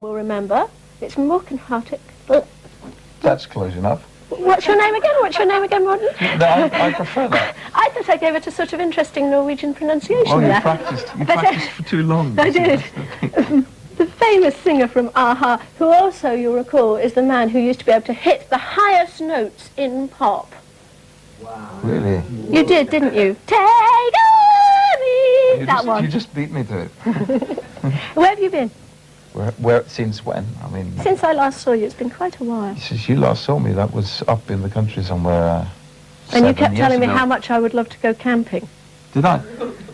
Will remember. It's Morten Harket. That's close enough. What's your name again? What's your name again, Morten? No, I prefer that. I thought I gave it a sort of interesting Norwegian pronunciation Well, there. you practiced for too long. I did. The famous singer from a-ha, who also, you'll recall, is the man who used to be able to hit the highest notes in pop. Wow. Really? You did, didn't you? Take on me! That one. You just beat me to it. Where have you been? Where, since when? I mean... Since I last saw you, it's been quite a while. Since you last saw me, that was up in the country somewhere. And you kept telling me how much I would love to go camping. Did I?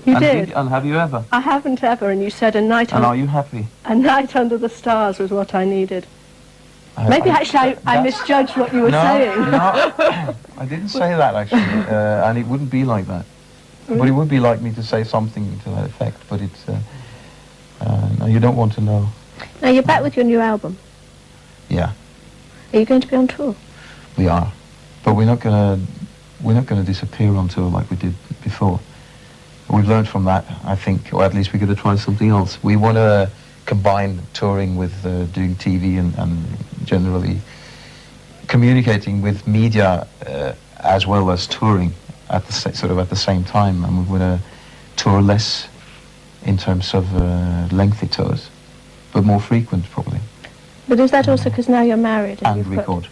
You did. And have you ever? I haven't ever, and you said a night... And are you happy? A night under the stars was what I needed. Maybe actually I misjudged what you were saying. No, I didn't say that actually, and it wouldn't be like that. Really? But it would be like me to say something to that effect, but it's... no, you don't want to know. Now you're back with your new album. Yeah. Are you going to be on tour? We are, but we're not gonna disappear on tour like we did before. We've learned from that, I think, or at least we're going to try something else. We want to combine touring with doing TV and generally communicating with media as well as touring at the sort of at the same time, and we want to tour less in terms of lengthy tours, but more frequent probably. But is that also because now you're married? And record.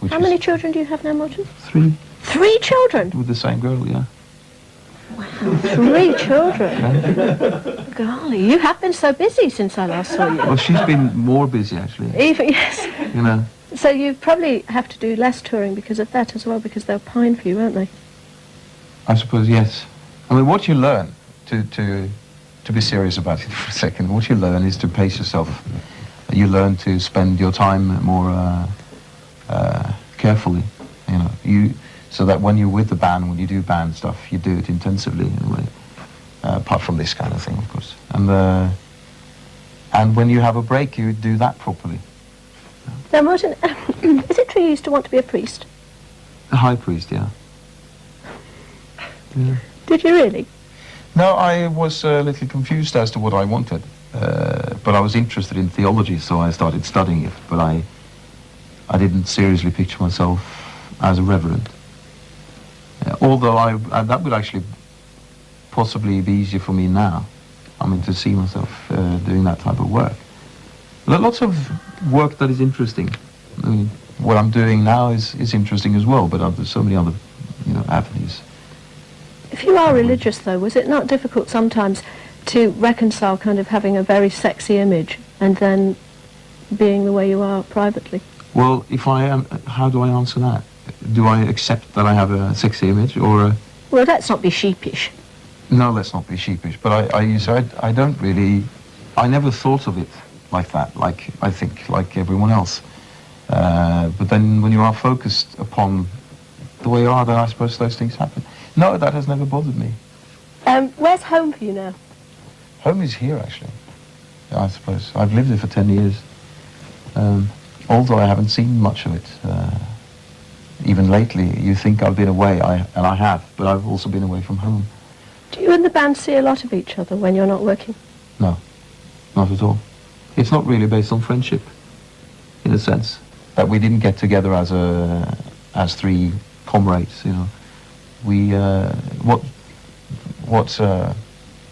How many children do you have now, Morten? 3. 3 children? With the same girl, yeah. Wow, 3 children. Yeah. Golly, you have been so busy since I last saw you. Well, she's been more busy actually. Even, yes. You know. So you probably have to do less touring because of that as well, because they'll pine for you, won't they? I suppose, yes. I mean, what you learn, to be serious about it for a second, what you learn is to pace yourself. You learn to spend your time more carefully, you know. So that when you're with the band, when you do band stuff, you do it intensively in a way. Apart from this kind of thing, of course. And when you have a break, you do that properly. Now, Morten, is it true you used to want to be a priest? A high priest, yeah. Yeah. Did you really? No, I was a little confused as to what I wanted. But I was interested in theology, so I started studying it. But I didn't seriously picture myself as a reverend. Although that would actually possibly be easier for me now. I mean, to see myself doing that type of work. Lots of work that is interesting. I mean, what I'm doing now is interesting as well, but there's so many other, avenues. If you are religious, though, was it not difficult sometimes to reconcile kind of having a very sexy image and then being the way you are privately? Well, if I am, how do I answer that? Do I accept that I have a sexy image, or... Well, let's not be sheepish. No, let's not be sheepish, but I don't really... I never thought of it like that, I think, like everyone else. But then when you are focused upon the way you are, then I suppose those things happen. No, that has never bothered me. Where's home for you now? Home is here, actually, I suppose. I've lived here for 10 years. Although I haven't seen much of it. Even lately, you think I've been away, and I have, but I've also been away from home. Do you and the band see a lot of each other when you're not working? No, not at all. It's not really based on friendship, in a sense. That we didn't get together as 3 comrades, We, what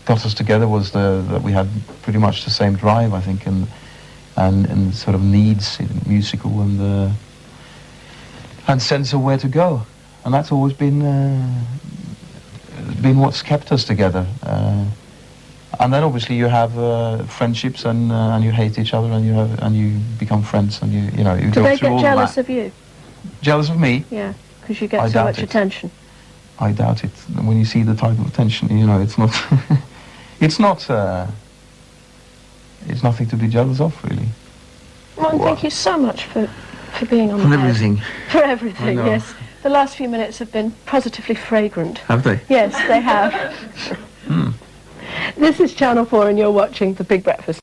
got us together was that we had pretty much the same drive, I think, and sort of needs, musical and sense of where to go, and that's always been what's kept us together. And then obviously you have friendships, and you hate each other, and you become friends, and you go through all that. Do they get jealous of you? Jealous of me? Yeah, because you get so much attention. I doubt it. When you see the type of attention, it's not. It's nothing to be jealous of, really. Well, thank you so much for being on the For everything. For everything, yes. The last few minutes have been positively fragrant. Have they? Yes, they have. This is Channel 4 and you're watching The Big Breakfast.